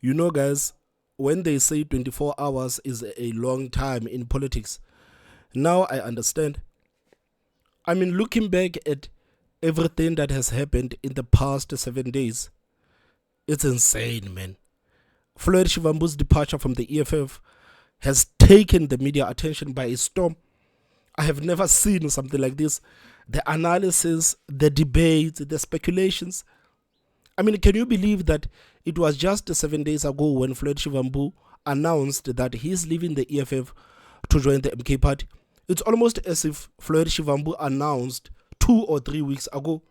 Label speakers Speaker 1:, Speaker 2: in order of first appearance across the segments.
Speaker 1: You know, guys, when they say 24 hours is a long time in politics, now I understand. I mean, looking back at everything that has happened in the past 7 days, it's insane, man. Floyd Shivambu's departure from the EFF has taken the media attention by a storm. I have never seen something like this. The analysis, the debates, the speculations. I mean, can you believe that it was just 7 days ago when Floyd Shivambu announced that he's leaving the EFF to join the MK party? It's almost as if Floyd Shivambu announced 2 or 3 weeks ago.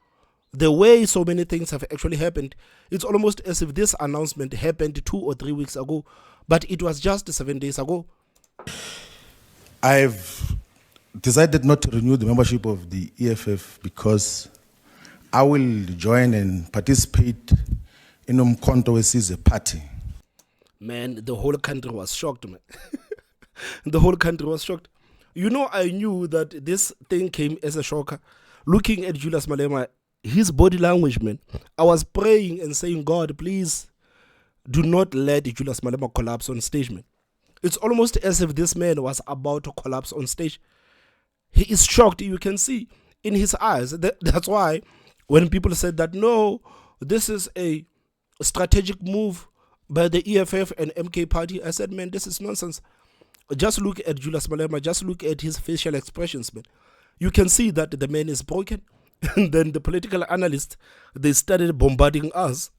Speaker 1: The way so many things have actually happened, it's almost as if this announcement happened 2 or 3 weeks ago, but it was just 7 days ago.
Speaker 2: I've decided not to renew the membership of the EFF because I will join and participate in Umkhonto Wesizwe party.
Speaker 1: Man, the whole country was shocked, man. The whole country was shocked. You know, I knew that this thing came as a shocker. Looking at Julius Malema, his body language, man, I was praying and saying, God, please do not let Julius Malema collapse on stage, man. It's almost as if this man was about to collapse on stage. He is shocked. You can see in his eyes. That's why when people said that, no, this is a strategic move by the EFF and MK party, I said, man, this is nonsense. Just look at Julius Malema. Just look at his facial expressions, man. You can see that the man is broken. And then the political analysts, they started bombarding us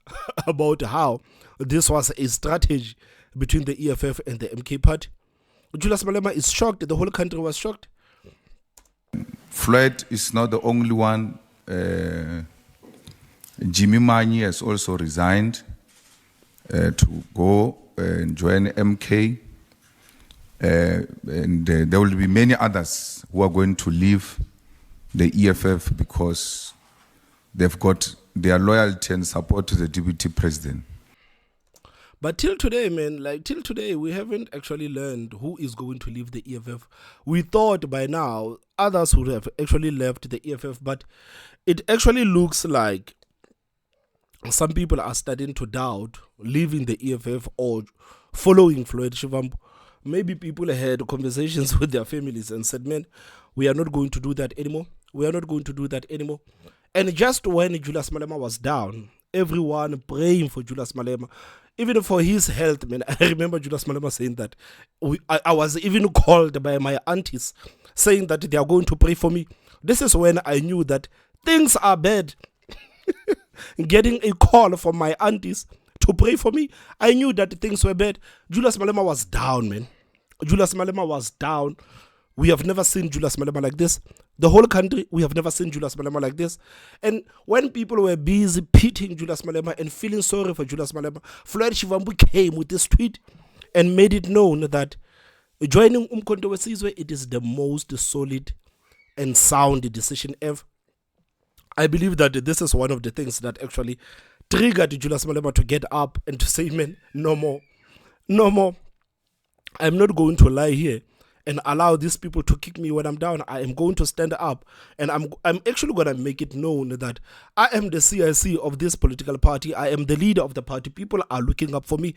Speaker 1: about how this was a strategy between the EFF and the MK party. Julius Malema is shocked. The whole country was shocked.
Speaker 3: Floyd is not the only one. Jimmy Manyi has also resigned to go and join MK. And there will be many others who are going to leave the EFF because they've got their loyalty and support to the deputy president.
Speaker 1: But till today, man, till today, we haven't actually learned who is going to leave the EFF. We thought by now others would have actually left the EFF, but it actually looks like some people are starting to doubt leaving the EFF or following Floyd Shivambu. Maybe people had conversations with their families and said, man, we are not going to do that anymore. We are not going to do that anymore. And just when Julius Malema was down, everyone praying for Julius Malema, even for his health, man. I remember Julius Malema saying that. I was even called by my aunties saying that they are going to pray for me. This is when I knew that things are bad. Getting a call from my aunties to pray for me, I knew that things were bad. Julius Malema was down, man. Julius Malema was down. We have never seen Julius Malema like this. The whole country, we have never seen Julius Malema like this. And when people were busy pitying Julius Malema and feeling sorry for Julius Malema, Floyd Shivambu came with this tweet and made it known that joining Umkhonto Wesizwe, it is the most solid and sound decision ever. I believe that this is one of the things that actually triggered Julius Malema to get up and to say, man, no more. No more. I'm not going to lie here and allow these people to kick me when I'm down. I am going to stand up, and I'm actually going to make it known that I am the CIC of this political party. I am the leader of the party. People are looking up for me.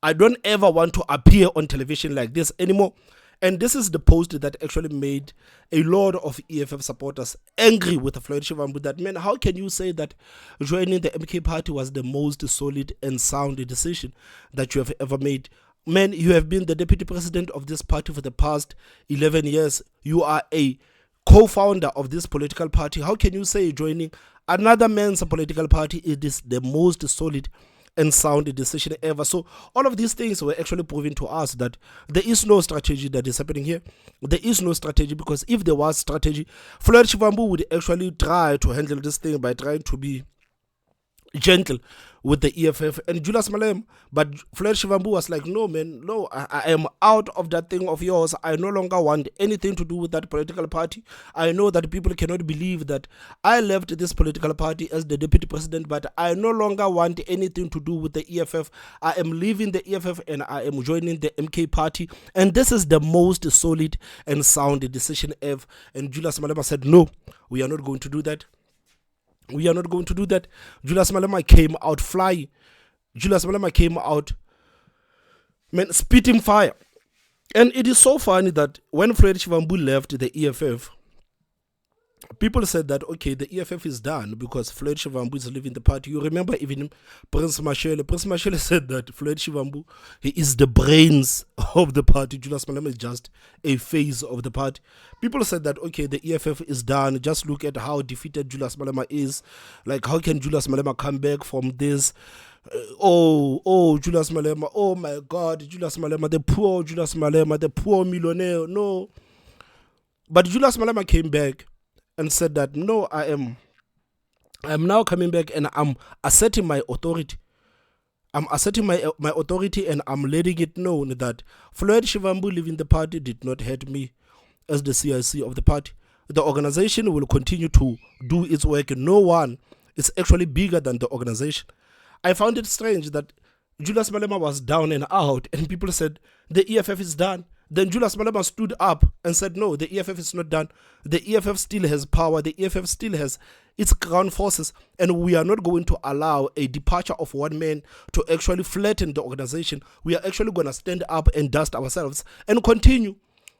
Speaker 1: I don't ever want to appear on television like this anymore. And this is the post that actually made a lot of EFF supporters angry with Floyd Shivambu. That, man, how can you say that joining the MK party was the most solid and sound decision that you have ever made? Man, you have been the deputy president of this party for the past 11 years. You are a co-founder of this political party. How can you say joining another man's political party it is the most solid and sound decision ever? So all of these things were actually proving to us that there is no strategy that is happening here. There is no strategy, because if there was strategy, Floyd Shivambu would actually try to handle this thing by trying to be gentle with the EFF and Julius Malema. But Floyd Shivambu was like, no, man, no, I am out of that thing of yours. I no longer want anything to do with that political party. I know that people cannot believe that I left this political party as the deputy president, but I no longer want anything to do with the EFF. I am leaving the EFF and I am joining the MK party, and this is the most solid and sound decision ever. And Julius Malema said, no, we are not going to do that. We are not going to do that. Julius Malema came out flying. Julius Malema came out man, spitting fire. And it is so funny that when Floyd Shivambu left the EFF, people said that, okay, the EFF is done because Floyd Shivambu is leaving the party. You remember even Prince Mashele said that Floyd Shivambu, he is the brains of the party. Julius Malema is just a face of the party. People said that, okay, the EFF is done. Just look at how defeated Julius Malema is. Like, how can Julius Malema come back from this? Julius Malema, oh my God, Julius Malema, the poor Julius Malema, the poor millionaire. No. But Julius Malema came back and said that, no, I am now coming back and I'm asserting my authority. I'm asserting my authority, and I'm letting it known that Floyd Shivambu leaving the party did not hurt me as the CIC of the party. The organization will continue to do its work. No one is actually bigger than the organization. I found it strange that Julius Malema was down and out and people said the EFF is done. Then Julius Malema stood up and said, no, the EFF is not done. The EFF still has power. The EFF still has its ground forces. And we are not going to allow a departure of one man to actually flatten the organization. We are actually going to stand up and dust ourselves and continue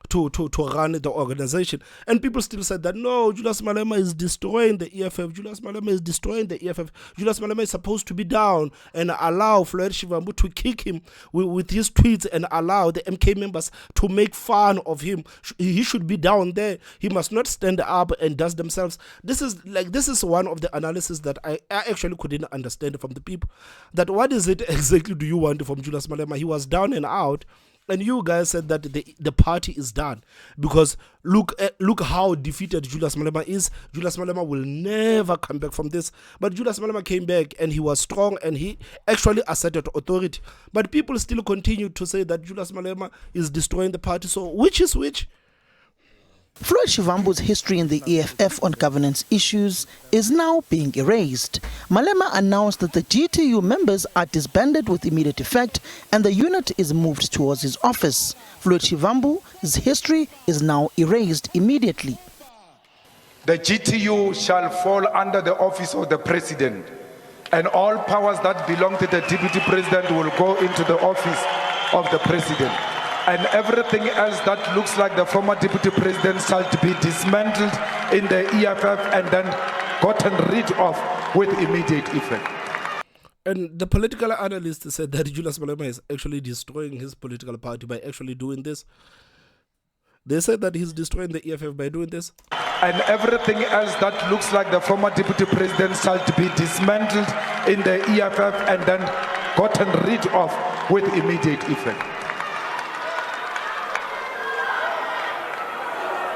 Speaker 1: to run the organization. And people still said that, no, Julius Malema is destroying the EFF. Julius Malema is destroying the EFF. Julius Malema is supposed to be down and allow Floyd Shivambu to kick him with his tweets and allow the MK members to make fun of him. He should be down there. He must not stand up and dust themselves. This is one of the analysis that I actually couldn't understand from the people. That what is it exactly do you want from Julius Malema? He was down and out. And you guys said that the party is done because look how defeated Julius Malema is. Julius Malema will never come back from this. But Julius Malema came back and he was strong and he actually asserted authority. But people still continue to say that Julius Malema is destroying the party. So which is which?
Speaker 4: Floyd Shivambu's history in the EFF on governance issues is now being erased. Malema announced that the GTU members are disbanded with immediate effect and the unit is moved towards his office. Floyd Shivambu's history is now erased immediately.
Speaker 5: The GTU shall fall under the office of the president, and all powers that belong to the deputy president will go into the office of the president. And everything else that looks like the former deputy president shall be dismantled in the EFF and then gotten rid of with immediate effect.
Speaker 1: And the political analyst said that Julius Malema is actually destroying his political party by actually doing this. They said that he's destroying the EFF by doing this.
Speaker 5: And everything else that looks like the former deputy president shall be dismantled in the EFF and then gotten rid of with immediate effect.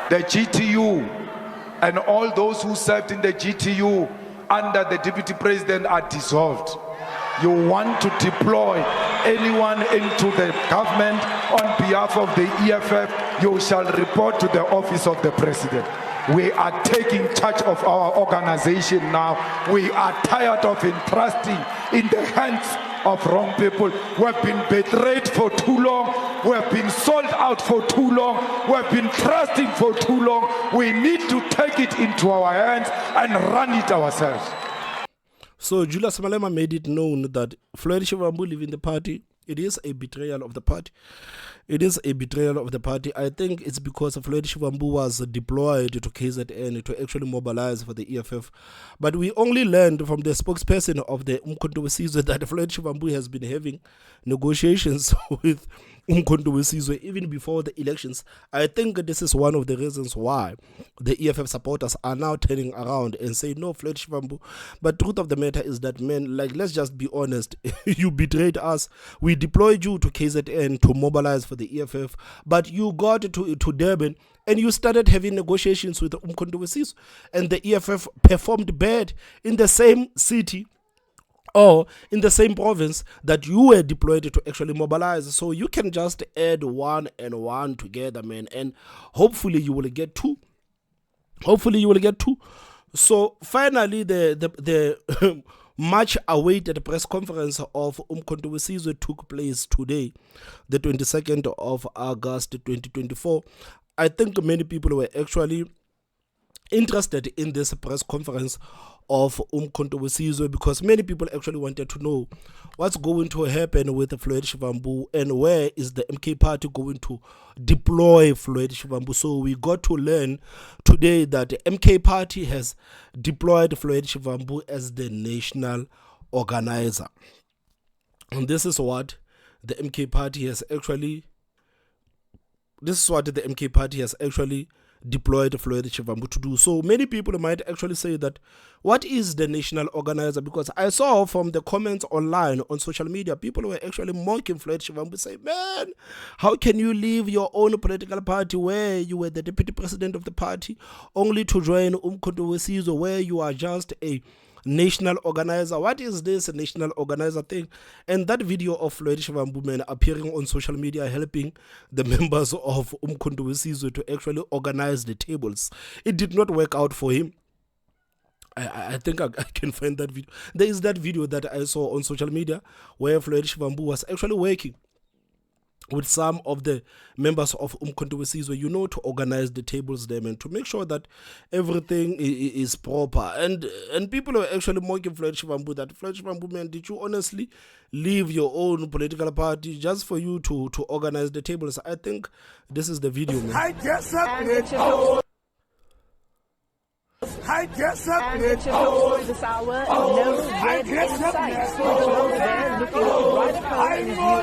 Speaker 5: The GTU and all those who served in the GTU under the deputy president are dissolved. You want to deploy anyone into the government on behalf of the EFF, you shall report to the office of the president. We are taking charge of our organization now. We are tired of entrusting in the hands of wrong people. We have been betrayed for too long. We have been sold out for too long. We have been trusting for too long. We need to take it into our hands and run it ourselves.
Speaker 1: So Julius Malema made it known that Floyd Shivambu leaving the party, it is a betrayal of the party. It is a betrayal of the party. I think it's because Floyd Shivambu was deployed to KZN to actually mobilize for the EFF. But we only learned from the spokesperson of the Umkhonto Wesizwe that Floyd Shivambu has been having negotiations with Umkhonto Wesizwe even before the elections. I think this is one of the reasons why the EFF supporters are now turning around and say, no, Floyd Shivambu. But truth of the matter is that, man, like, let's just be honest. You betrayed us. We deployed you to KZN to mobilize for the EFF, but you got to Durban and you started having negotiations with Umkhonto Wesizwe, and the EFF performed bad in the same city or in the same province that you were deployed to actually mobilize. So you can just add one and one together, man, and hopefully you will get two. Hopefully you will get two. So finally, the much awaited press conference of Umkhonto Wesizwe took place today, the 22nd of August 2024. I think many people were actually interested in this press conference of Umkhonto Wesizwe, because many people actually wanted to know what's going to happen with Floyd Shivambu and where is the MK party going to deploy Floyd Shivambu. So we got to learn today that the MK party has deployed Floyd Shivambu as the national organizer. And this is what the MK party has actually deployed Floyd Shivambu to do. So many people might actually say that, what is the national organizer? Because I saw from the comments online on social media, people were actually mocking Floyd Shivambu, say, man, how can you leave your own political party where you were the deputy president of the party only to join Umkhonto Wesizwe where you are just a national organizer? What is this national organizer thing? And that video of Floyd Shivambu, man, appearing on social media helping the members of Umkhonto Wesizwe to actually organize the tables, it did not work out for him. I think I can find that video. There is that video that I saw on social media where Floyd Shivambu was actually working with some of the members of Umkhonto Wesizwe, to organize the tables there, and to make sure that everything is proper. And people were actually mocking Floyd Shivambu, that Floyd Shivambu, man, did you honestly leave your own political party just for you to organize the tables? I think this is the video, man.
Speaker 6: I guess up this hour, no red in sight. Floyd there looking right home in his new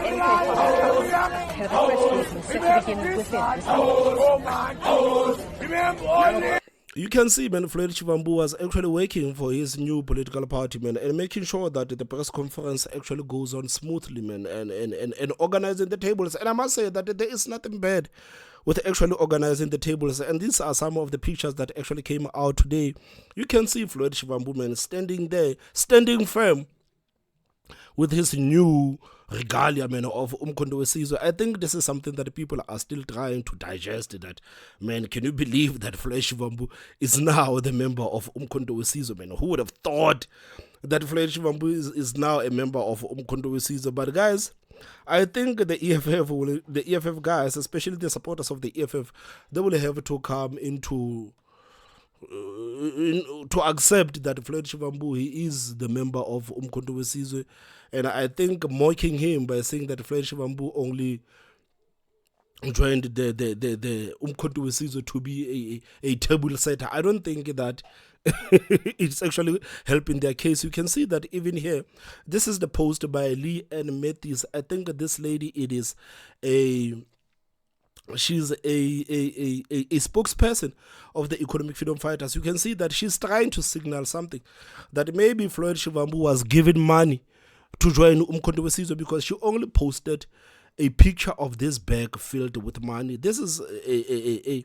Speaker 6: MK Have a press briefing set to begin within.
Speaker 1: You can see, man, Floyd Shivambu was actually working for his new political party, man, and making sure that the press conference actually goes on smoothly, man, and organizing the tables. And I must say that there is nothing bad with actually organizing the tables. And these are some of the pictures that actually came out today. You can see Floyd Shivambu, man, standing there, standing firm with his new regalia, man, of Umkhonto Wesizwe. I think this is something that people are still trying to digest, that, man, can you believe that Floyd Shivambu is now the member of Umkhonto Wesizwe, man? Who would have thought that Floyd Shivambu is now a member of Umkhonto Wesizwe? But guys, I think the EFF guys, especially the supporters of the EFF, they will have to come into to accept that Floyd Shivambu, he is the member of Umkhonto Wesizwe. And I think mocking him by saying that Floyd Shivambu only joined the Umkhonto Wesizwe to be a table setter, I don't think that it's actually helping their case. You can see that even here, this is the post by Lee and Matthews. I think this lady, she's a spokesperson of the Economic Freedom Fighters. You can see that she's trying to signal something, that maybe Floyd Shivambu was given money to join Umkhonto Wesizwe, because she only posted a picture of this bag filled with money. This is a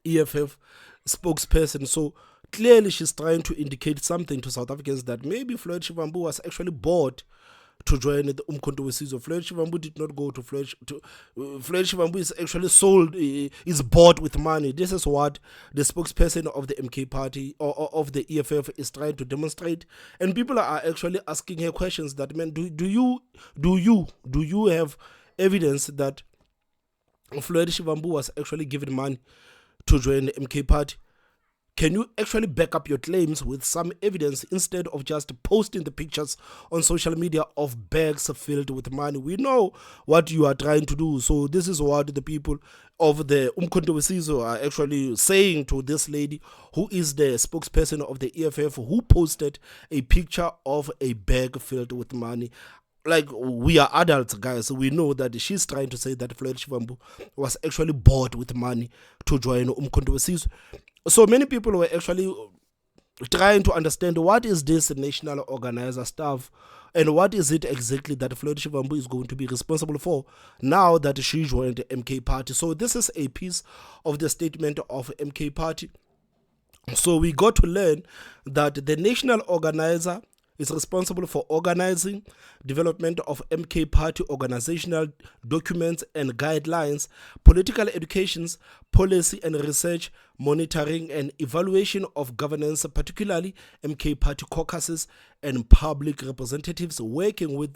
Speaker 1: EFF spokesperson, so clearly she's trying to indicate something to South Africans, that maybe Floyd Shivambu was actually bought to join the Umkhonto Wesizwe. Floyd Shivambu did not go to Floyd Shivambu is actually sold, is bought with money. This is what the spokesperson of the MK party or of the EFF is trying to demonstrate. And people are actually asking her questions that, man, do you have evidence that Floyd Shivambu was actually given money to join the MK party? Can you actually back up your claims with some evidence instead of just posting the pictures on social media of bags filled with money? We know what you are trying to do. So this is what the people of the Umkhonto Wesizwe are actually saying to this lady, who is the spokesperson of the EFF, who posted a picture of a bag filled with money. Like, we are adults, guys, so we know that she's trying to say that Floyd Shivambu was actually bought with money to join Umkhonto Wesizwe. So many people were actually trying to understand, what is this national organizer stuff, and what is it exactly that Floyd Shivambu is going to be responsible for now that she joined the MK party. So this is a piece of the statement of MK party. So we got to learn that the national organizer is responsible for organizing, development of MK party organizational documents and guidelines, political educations, policy and research, monitoring and evaluation of governance, particularly MK party caucuses and public representatives, working with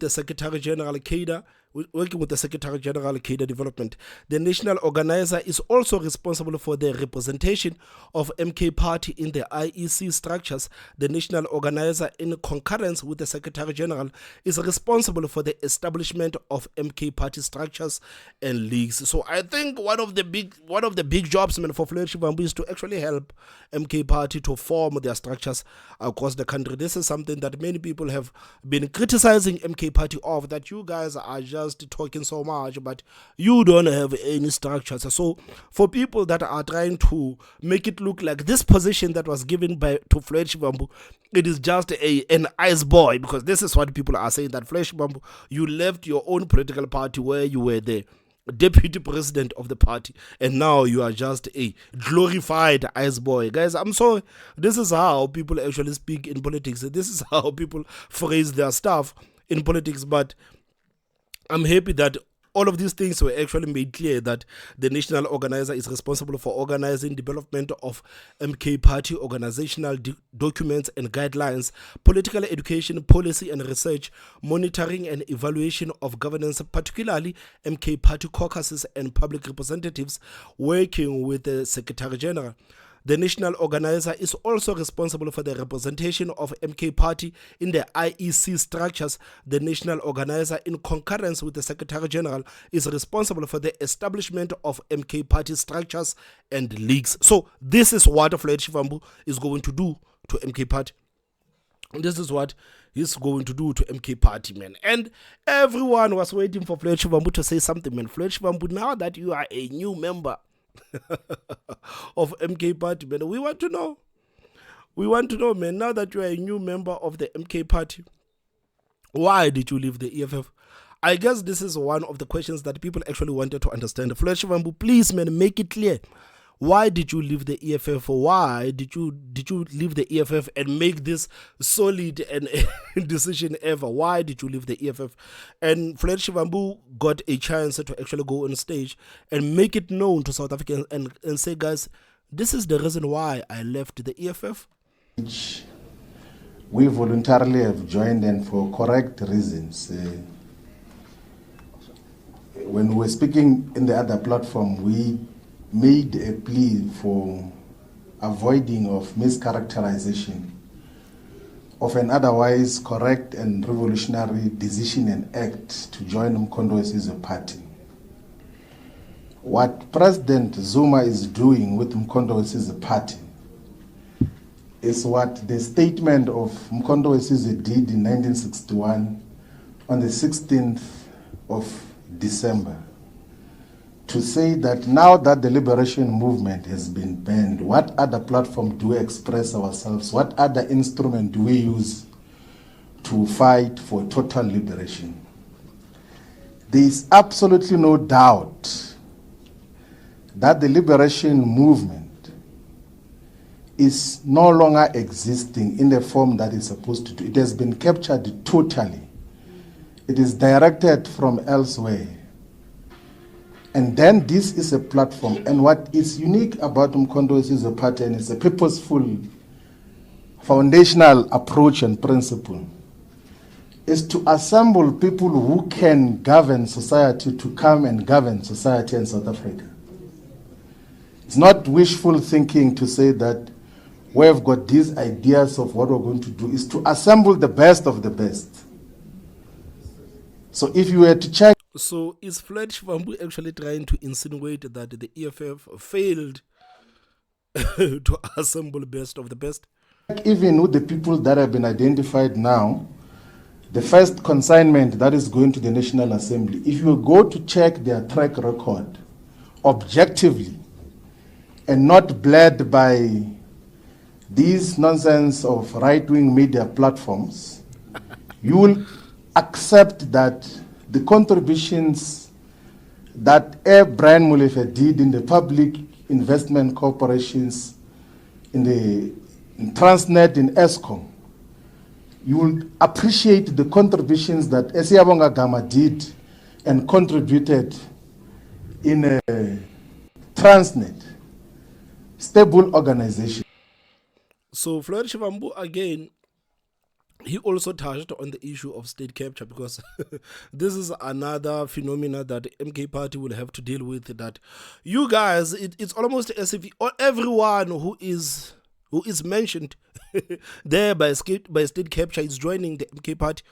Speaker 1: the Secretary General Kader, working with the Secretary General Cadre Development. The national organizer is also responsible for the representation of MK Party in the IEC structures. The national organizer, in concurrence with the Secretary General, is responsible for the establishment of MK Party structures and leagues. So I think one of the big jobs, man, for Floyd Shivambu is to actually help MK Party to form their structures across the country. This is something that many people have been criticizing MK Party of, that you guys are just talking so much, but you don't have any structures. So for people that are trying to make it look like this position that was given to Floyd Shivambu, it is just an ice boy, because this is what people are saying, that Floyd Shivambu, you left your own political party where you were the deputy president of the party, and now you are just a glorified ice boy. Guys, I'm sorry, this is how people actually speak in politics. This is how people phrase their stuff in politics. But I'm happy that all of these things were actually made clear, that the national organizer is responsible for organizing development of MK Party organizational documents and guidelines, political education, policy and research, monitoring and evaluation of governance, particularly MK Party caucuses and public representatives, working with the Secretary General. The national organizer is also responsible for the representation of MK Party in the IEC structures. The national organizer, in concurrence with the Secretary General, is responsible for the establishment of MK Party structures and leagues. So this is what Floyd Shivambu is going to do to MK Party. This is what he's going to do to MK Party, man. And everyone was waiting for Floyd Shivambu to say something, man. Floyd Shivambu, now that you are a new member of MK Party, man, we want to know, man, now that you are a new member of the MK Party, why did you leave the EFF? I guess this is one of the questions that people actually wanted to understand. Floyd Shivambu, please, man, make it clear. Why did you leave the EFF? Why did you leave the EFF and make this solid and decision ever? Why did you leave the EFF? And Floyd Shivambu got a chance to actually go on stage and make it known to South Africans and say, guys, this is the reason why I left the EFF.
Speaker 2: We voluntarily have joined, and for correct reasons. When we were speaking in the other platform, we made a plea for avoiding of mischaracterization of an otherwise correct and revolutionary decision and act to join Mkondo as a party. What President Zuma is doing with Mkondo as a party is what the statement of Mkondo Wesize did in 1961 on the 16th of December, to say that now that the liberation movement has been banned, what other platform do we express ourselves? What other instrument do we use to fight for total liberation? There is absolutely no doubt that the liberation movement is no longer existing in the form that it's supposed to do. It has been captured totally. It is directed from elsewhere. And then this is a platform. And what is unique about Mkondo is a pattern, it's a purposeful, foundational approach and principle, is to assemble people who can govern society to come and govern society in South Africa. It's not wishful thinking to say that we've got these ideas of what we're going to do. Is to assemble the best of the best. So if you were to check.
Speaker 1: So is Floyd Shivambu actually trying to insinuate that the EFF failed to assemble the best of the best?
Speaker 2: Even with the people that have been identified now, the first consignment that is going to the National Assembly, if you go to check their track record objectively and not bled by these nonsense of right-wing media platforms, you will accept that the contributions that Brian Molefe did in the public investment corporations, in Transnet, in Eskom, you will appreciate the contributions that Esiabonga Gama did and contributed in Transnet, stable organization.
Speaker 1: So Floyd Shivambu again he also touched on the issue of state capture, because this is another phenomena that the MK party will have to deal with. That you guys, it's almost as if everyone who is mentioned there by state capture is joining the MK party.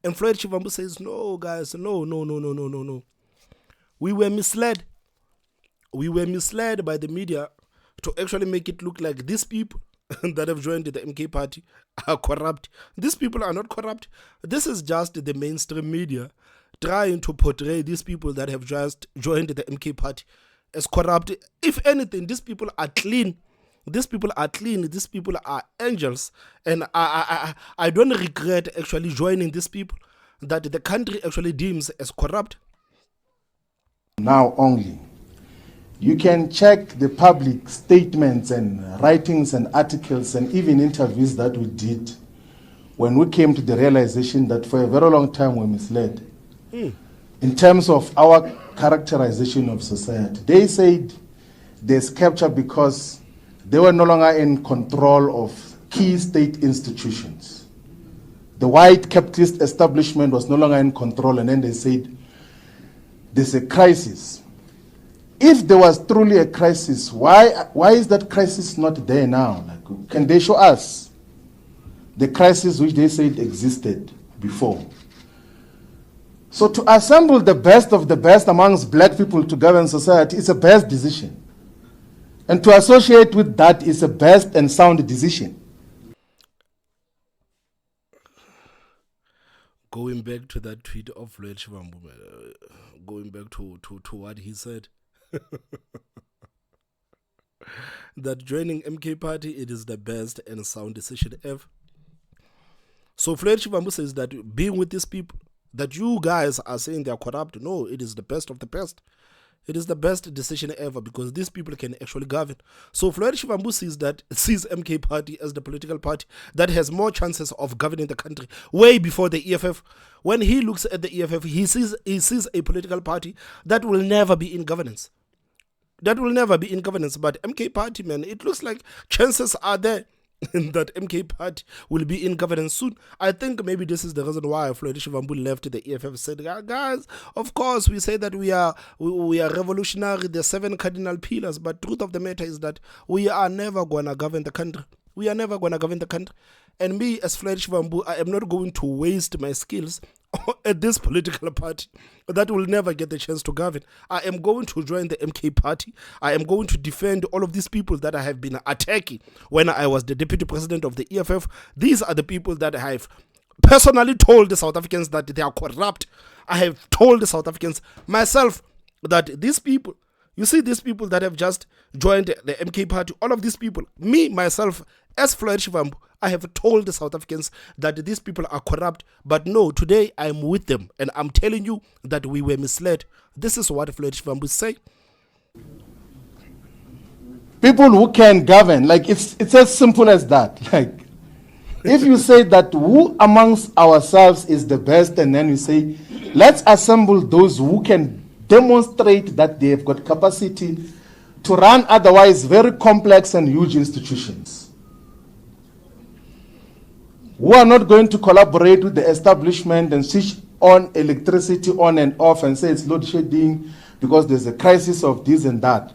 Speaker 1: And Floyd Shivambu says, no, guys, no. We were misled. We were misled by the media to actually make it look like these people that have joined the MK party are corrupt. These people are not corrupt. This is just the mainstream media trying to portray these people that have just joined the MK party as corrupt. If anything, these people are clean. These people are clean. These people are angels. And I don't regret actually joining these people that the country actually deems as corrupt.
Speaker 2: Now only. You can check the public statements and writings and articles and even interviews that we did when we came to the realization that for a very long time we're misled in terms of our characterization of society. They said there's capture because they were no longer in control of key state institutions. The white capitalist establishment was no longer in control, and then they said there's a crisis. If there was truly a crisis, why is that crisis not there now? Like, can they show us the crisis which they said existed before? So to assemble the best of the best amongst black people to govern society is a best decision. And to associate with that is a best and sound decision.
Speaker 1: Going back to that tweet of Floyd Shivambu, going back to what he said, that joining MK party, it is the best and sound decision ever. So Floyd Shivambu says that being with these people, that you guys are saying they are corrupt, no, it is the best of the best. It is the best decision ever because these people can actually govern. So Floyd Shivambu sees MK party as the political party that has more chances of governing the country way before the EFF. When he looks at the EFF, he sees a political party that will never be in governance. That will never be in governance. But MK party, man, it looks like chances are there that MK party will be in governance soon. I think maybe this is the reason why Floyd Shivambu left the EFF. Said, guys, of course we say that we are revolutionary, the 7 cardinal pillars, but truth of the matter is that we are never gonna govern the country. We are never gonna govern the country. And me, as Floyd Shivambu, I am not going to waste my skills at this political party that will never get the chance to govern. I am going to join the MK party. I am going to defend all of these people that I have been attacking when I was the deputy president of the EFF. These are the people that I have personally told the South Africans that they are corrupt. I have told the South Africans myself that these people, you see these people that have just joined the MK party, all of these people, me, myself, as Floyd Shivambu, I have told the South Africans that these people are corrupt. But no, today I'm with them and I'm telling you that we were misled. This is what Floyd Shivambu say.
Speaker 2: People who can govern, like it's as simple as that. Like, if you say that who amongst ourselves is the best, and then you say, let's assemble those who can demonstrate that they have got capacity to run otherwise very complex and huge institutions, who are not going to collaborate with the establishment and switch on electricity on and off and say it's load shedding because there's a crisis of this and that.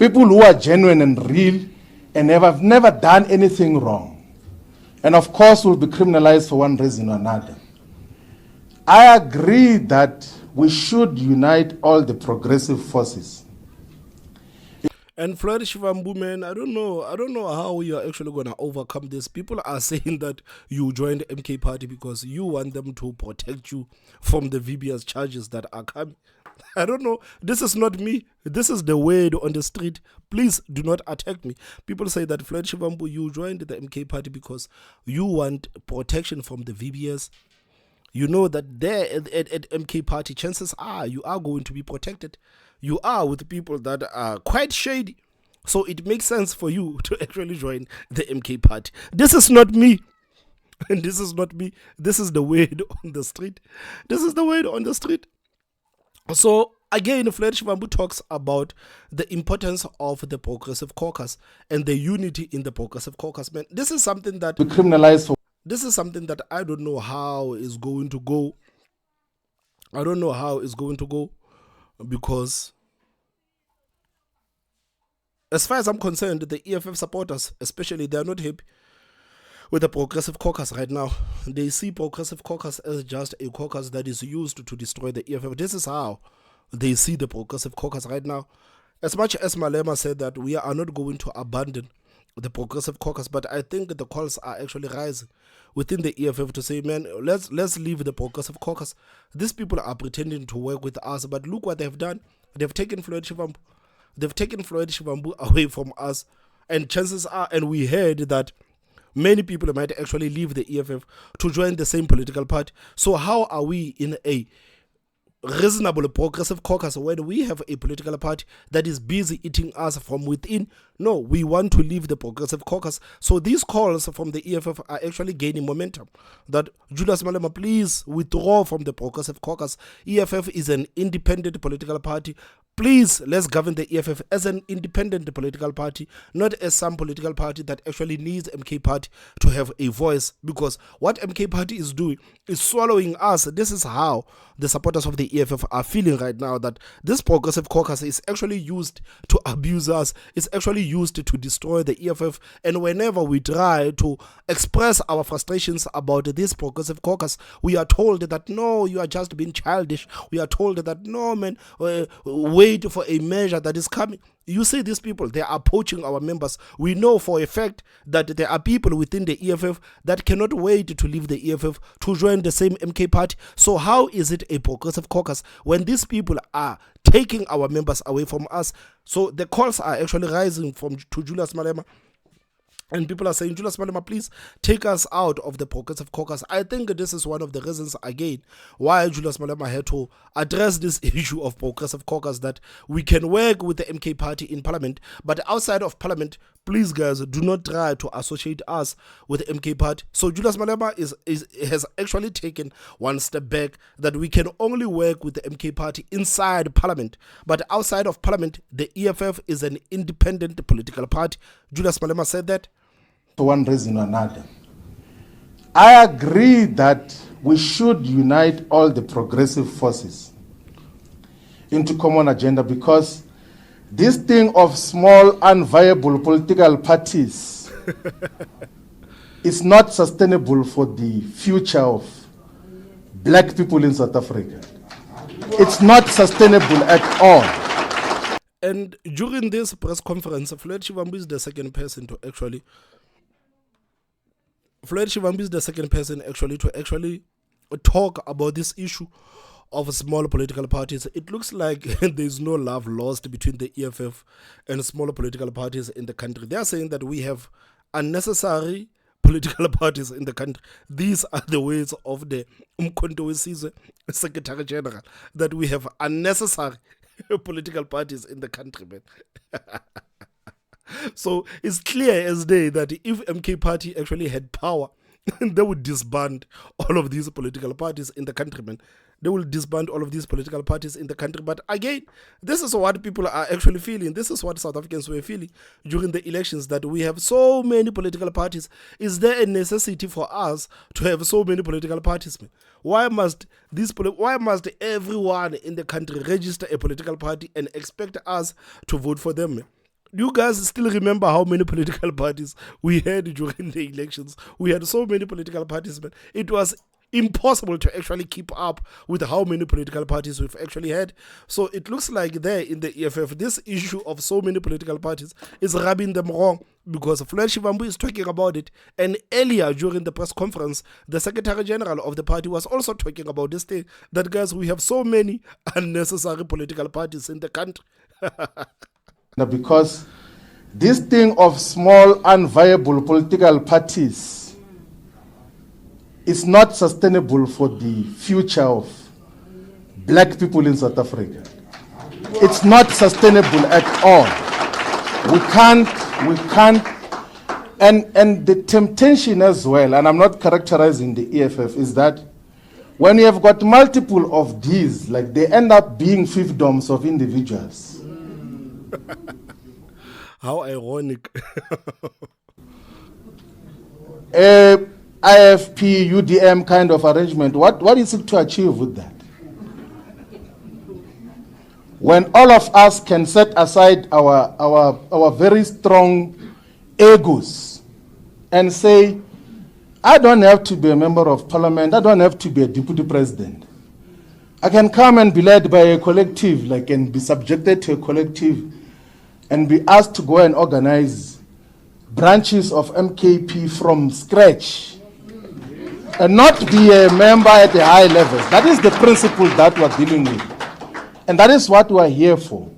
Speaker 2: People who are genuine and real and have never done anything wrong, and of course will be criminalized for one reason or another. I agree that we should unite all the progressive forces.
Speaker 1: And Floyd Shivambu, man, I don't know how you are actually going to overcome this. People are saying that you joined the MK party because you want them to protect you from the VBS charges that are coming. I don't know. This is not me. This is the word on the street. Please do not attack me. People say that Floyd Shivambu, you joined the MK party because you want protection from the VBS. You know that there at MK party, chances are you are going to be protected. You are with people that are quite shady. So it makes sense for you to actually join the MK party. This is not me. And this is not me. This is the word on the street. This is the word on the street. So again, Floyd Shivambu talks about the importance of the Progressive Caucus and the unity in the Progressive Caucus. Man, this is something that
Speaker 2: we criminalize for
Speaker 1: this is something that I don't know how is going to go. I don't know how it's going to go, because as far as I'm concerned, the EFF supporters, especially, they are not happy with the Progressive Caucus right now. They see Progressive Caucus as just a caucus that is used to destroy the EFF. This is how they see the Progressive Caucus right now. As much as Malema said that we are not going to abandon the Progressive Caucus, but I think the calls are actually rising within the EFF to say, man, let's leave the Progressive Caucus. These people are pretending to work with us, but look what they've done. They've taken Floyd Shivambu. They've taken Floyd Shivambu away from us, and chances are, and we heard that many people might actually leave the EFF to join the same political party. So how are we in a reasonable Progressive Caucus when we have a political party that is busy eating us from within? No, we want to leave the Progressive Caucus. So these calls from the EFF are actually gaining momentum. That Julius Malema, please withdraw from the Progressive Caucus. EFF is an independent political party. Please, let's govern the EFF as an independent political party, not as some political party that actually needs MK Party to have a voice, because what MK Party is doing is swallowing us. This is how the supporters of the EFF are feeling right now, that this Progressive Caucus is actually used to abuse us. It's actually used to destroy the EFF. And whenever we try to express our frustrations about this Progressive Caucus, we are told that, no, you are just being childish. We are told that, no, man, wait for a measure that is coming. You see, these people, they are poaching our members. We know for a fact that there are people within the EFF that cannot wait to leave the EFF to join the same MK Party. So how is it a Progressive Caucus when these people are taking our members away from us? So the calls are actually rising to Julius Malema. And people are saying, Julius Malema, please take us out of the Progressive Caucus. I think this is one of the reasons, again, why Julius Malema had to address this issue of Progressive Caucus, that we can work with the MK Party in Parliament, but outside of Parliament, please, guys, do not try to associate us with the MK Party. So Julius Malema has actually taken one step back, that we can only work with the MK Party inside Parliament, but outside of Parliament, the EFF is an independent political party. Julius Malema said that.
Speaker 2: For one reason or another, I agree that we should unite all the progressive forces into common agenda, because this thing of small unviable political parties is not sustainable for the future of black people in South Africa. It's not sustainable at all.
Speaker 1: And during this press conference, Floyd Shivambu is the second person to actually talk about this issue of small political parties. It looks like there's no love lost between the EFF and smaller political parties in the country. They are saying that we have unnecessary political parties in the country. These are the words of the Secretary General, that we have unnecessary political parties in the country, man. So it's clear as day that if MK Party actually had power, they would disband all of these political parties in the country, man. They will disband all of these political parties in the country. But again, this is what people are actually feeling. This is what South Africans were feeling during the elections, that we have so many political parties. Is there a necessity for us to have so many political parties, man? Why must everyone in the country register a political party and expect us to vote for them, man? You guys still remember how many political parties we had during the elections? We had so many political parties, man. It was impossible to actually keep up with how many political parties we've actually had. So it looks like there in the EFF, this issue of so many political parties is rubbing them wrong, because Floyd Shivambu is talking about it. And earlier during the press conference, the Secretary General of the party was also talking about this thing, that, guys, we have so many unnecessary political parties in the country.
Speaker 2: Because this thing of small unviable political parties is not sustainable for the future of black people in South Africa. It's not sustainable at all. We can't, and the temptation as well, and I'm not characterizing the EFF, is that when you have got multiple of these, like, they end up being fiefdoms of individuals.
Speaker 1: How ironic.
Speaker 2: IFP, UDM kind of arrangement, what is it to achieve with that? When all of us can set aside our very strong egos and say, I don't have to be a member of parliament, I don't have to be a deputy president. I can come and be led by a collective, like, and be subjected to a collective and be asked to go and organize branches of MKP from scratch and not be a member at a high level. That is the principle that we're dealing with. And that is what we're here for,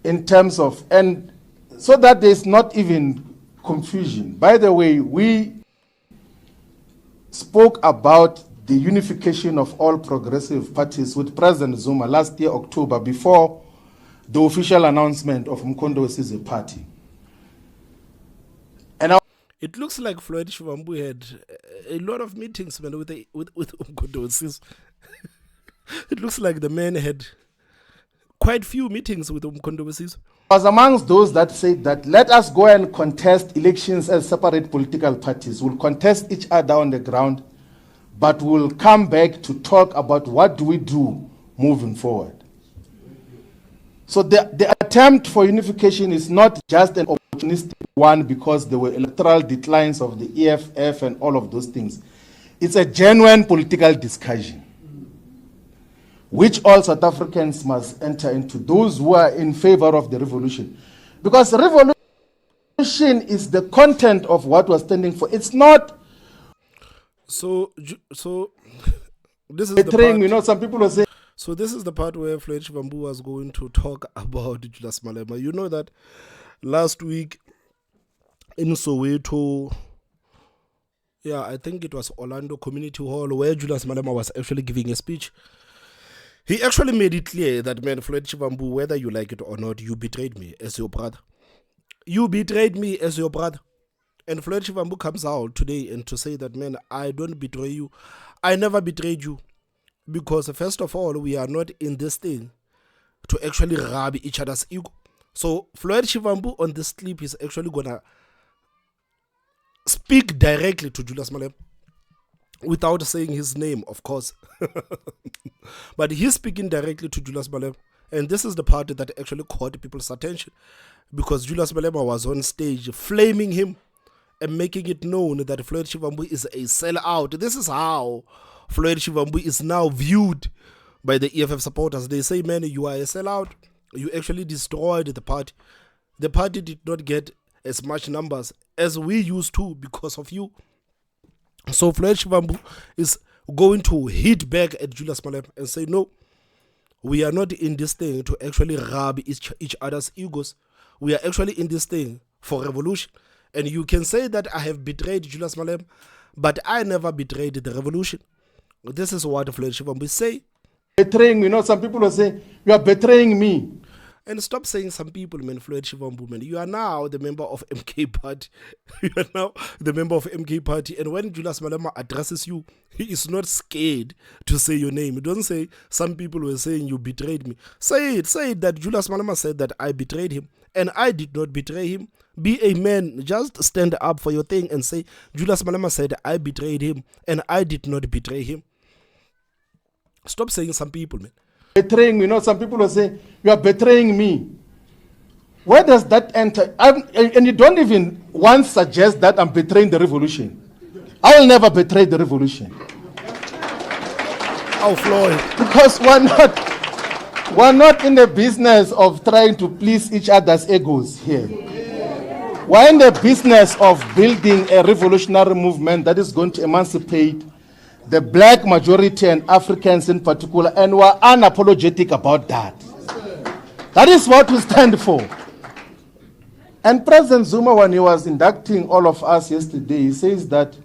Speaker 2: in terms of, and so that there's not even confusion. By the way, we spoke about the unification of all progressive parties with President Zuma last year, October, before the official announcement of Mkhondo's party. And
Speaker 1: it looks like Floyd Shivambu had a lot of meetings, man, with Mkhondo's. It looks like the man had quite few meetings with Mkhondo's.
Speaker 2: Was amongst those that said that let us go and contest elections as separate political parties. We'll contest each other on the ground, but we'll come back to talk about what do we do moving forward. So the attempt for unification is not just an opportunistic one because there were electoral declines of the EFF and all of those things. It's a genuine political discussion, which all South Africans must enter into, those who are in favor of the revolution. Because revolution is the content of what we're standing for. It's not...
Speaker 1: So this is
Speaker 2: betraying,
Speaker 1: the part,
Speaker 2: some people will say...
Speaker 1: So this is the part where Floyd Shivambu was going to talk about Julius Malema. You know that last week in Soweto, I think it was Orlando Community Hall, where Julius Malema was actually giving a speech. He actually made it clear that, man, Floyd Shivambu, whether you like it or not, you betrayed me as your brother. You betrayed me as your brother. And Floyd Shivambu comes out today and to say that, man, I don't betray you. I never betrayed you. Because first of all, we are not in this thing to actually rub each other's ego. So Floyd Shivambu on this clip is actually going to speak directly to Julius Malema. Without saying his name, of course. But he's speaking directly to Julius Malema. And this is the part that actually caught people's attention. Because Julius Malema was on stage flaming him and making it known that Floyd Shivambu is a sellout. This is how Floyd Shivambu is now viewed by the EFF supporters. They say, man, you are a sellout. You actually destroyed the party. The party did not get as much numbers as we used to because of you. So Floyd Shivambu is going to hit back at Julius Malema and say, no, we are not in this thing to actually rub each other's egos. We are actually in this thing for revolution. And you can say that I have betrayed Julius Malema, but I never betrayed the revolution. This is what Floyd Shivambu say.
Speaker 2: Betraying, some people will say, you are betraying me.
Speaker 1: And stop saying some people, man, Floyd Shivambu, man. You are now the member of MK Party. You are now the member of MK Party. And when Julius Malema addresses you, he is not scared to say your name. He doesn't say, some people were saying you betrayed me. Say it that Julius Malema said that I betrayed him. And I did not betray him. Be a man. Just stand up for your thing and say, Julius Malema said I betrayed him. And I did not betray him. Stop saying some people, man.
Speaker 2: Betraying, some people will say, you are betraying me. Where does that enter? And you don't even once suggest that I'm betraying the revolution. I will never betray the revolution.
Speaker 1: Oh, Floyd.
Speaker 2: Because we're not in the business of trying to please each other's egos here. We're in the business of building a revolutionary movement that is going to emancipate the black majority and Africans in particular, and we're unapologetic about that. That is what we stand for. And President Zuma, when he was inducting all of us yesterday, he says that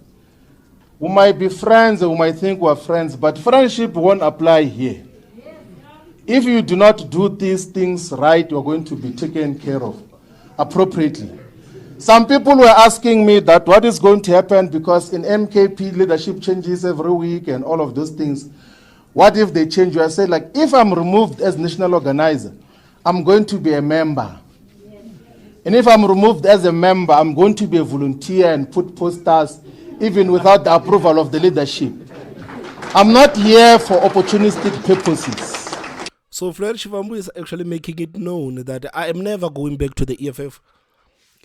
Speaker 2: we might be friends and we might think we're friends, but friendship won't apply here. If you do not do these things right, you're going to be taken care of appropriately. Some people were asking me that what is going to happen because in MKP leadership changes every week and all of those things. What if they change? I say, like, if I'm removed as national organizer, I'm going to be a member. And if I'm removed as a member, I'm going to be a volunteer and put posters even without the approval of the leadership. I'm not here for opportunistic purposes.
Speaker 1: So Floyd Shivambu is actually making it known that I am never going back to the EFF.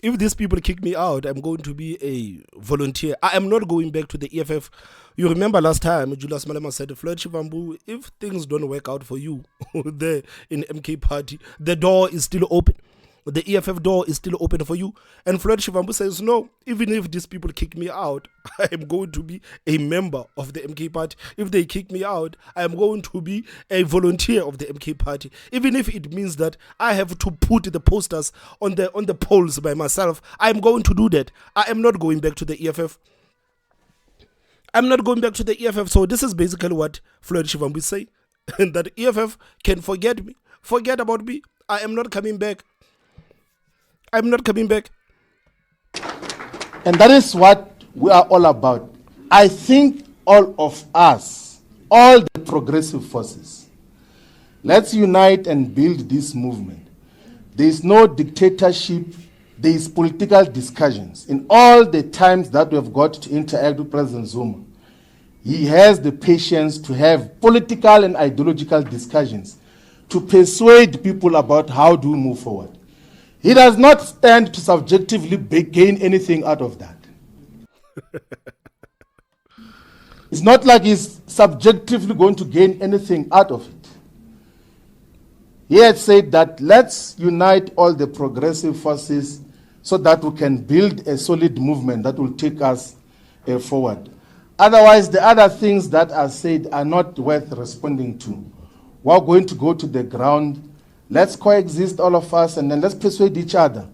Speaker 1: If these people kick me out, I'm going to be a volunteer. I am not going back to the EFF. You remember last time, Julius Malema said, Floyd Shivambu, if things don't work out for you there in MK Party, the door is still open. The EFF door is still open for you. And Floyd Shivambu says, no, even if these people kick me out, I am going to be a member of the MK Party. If they kick me out, I am going to be a volunteer of the MK Party. Even if it means that I have to put the posters on the polls by myself, I am going to do that. I am not going back to the EFF. I'm not going back to the EFF. So this is basically what Floyd Shivambu is saying. And that EFF can forget me. Forget about me. I am not coming back. I'm not coming back.
Speaker 2: And that is what we are all about. I think all of us, all the progressive forces, let's unite and build this movement. There is no dictatorship. There is political discussions. In all the times that we have got to interact with President Zuma, he has the patience to have political and ideological discussions to persuade people about how to move forward. He does not stand to subjectively gain anything out of that. It's not like he's subjectively going to gain anything out of it. He had said that let's unite all the progressive forces so that we can build a solid movement that will take us forward. Otherwise, the other things that are said are not worth responding to. We're going to go to the ground. Let's coexist, all of us, and then let's persuade each other.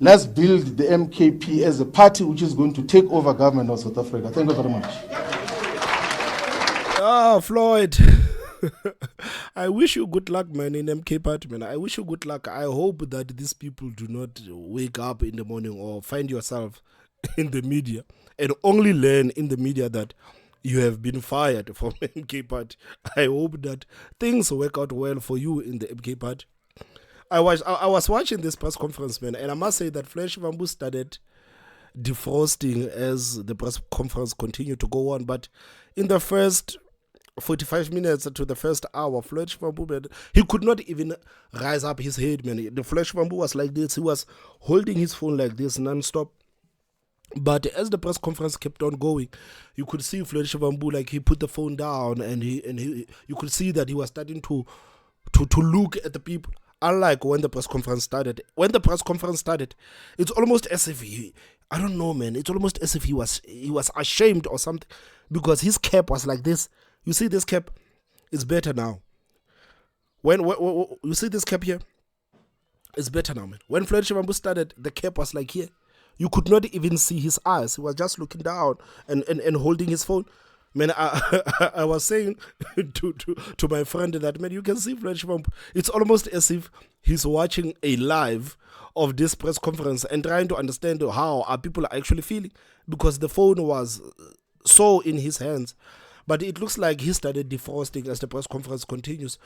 Speaker 2: Let's build the MKP as a party which is going to take over government of South Africa. Thank you very much.
Speaker 1: Floyd. I wish you good luck, man, in MK Party, man. I wish you good luck. I hope that these people do not wake up in the morning or find yourself in the media and only learn in the media that you have been fired from MK Party. I hope that things work out well for you in the MK Party. I was watching this press conference, man, and I must say that Floyd Shivambu started defrosting as the press conference continued to go on. But in the first 45 minutes to the first hour, Floyd Shivambu, man, he could not even rise up his head, man. The Floyd Shivambu was like this. He was holding his phone like this non-stop. But as the press conference kept on going, you could see Floyd Shivambu, like he put the phone down and you could see that he was starting to look at the people. Unlike when the press conference started. When the press conference started, it's almost as if I don't know, man. It's almost as if he was ashamed or something, because his cap was like this. You see this cap? It's better now. When you see this cap here? It's better now, man. When Floyd Shivambu started, the cap was like here. You could not even see his eyes. He was just looking down and holding his phone. Man, I was saying to my friend that, man, you can see Floyd Shivambu. It's almost as if he's watching a live of this press conference and trying to understand how our people are actually feeling, because the phone was so in his hands. But it looks like he started defrosting as the press conference continues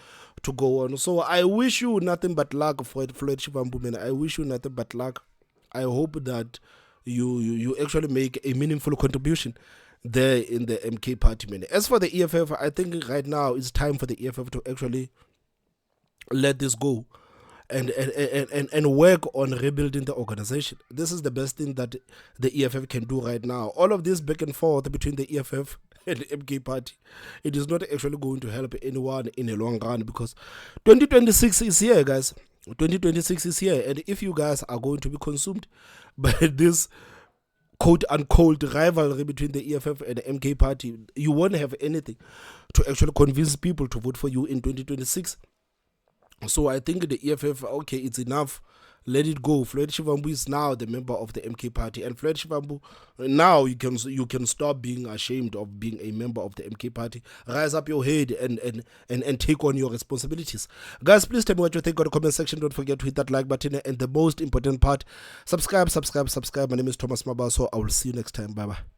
Speaker 1: to go on. So I wish you nothing but luck, Floyd Shivambu, man. I wish you nothing but luck. I hope that you actually make a meaningful contribution there in the MK Party, man. As for the EFF, I think right now it's time for the EFF to actually let this go and work on rebuilding the organization. This is the best thing that the EFF can do right now. All of this back and forth between the EFF and the MK Party, it is not actually going to help anyone in the long run, because 2026 is here, guys. 2026 is here, and if you guys are going to be consumed by this quote-unquote rivalry between the EFF and the MK Party, you won't have anything to actually convince people to vote for you in 2026. So I think the EFF, okay, it's enough. Let it go. Floyd Shivambu is now the member of the MK Party, and Floyd Shivambu, now you can stop being ashamed of being a member of the MK Party. Rise up your head and take on your responsibilities. Guys, please tell me what you think in the comment section. Don't forget to hit that like button, and the most important part, subscribe. My name is Thomas Mabaso. I will see you next time. Bye bye.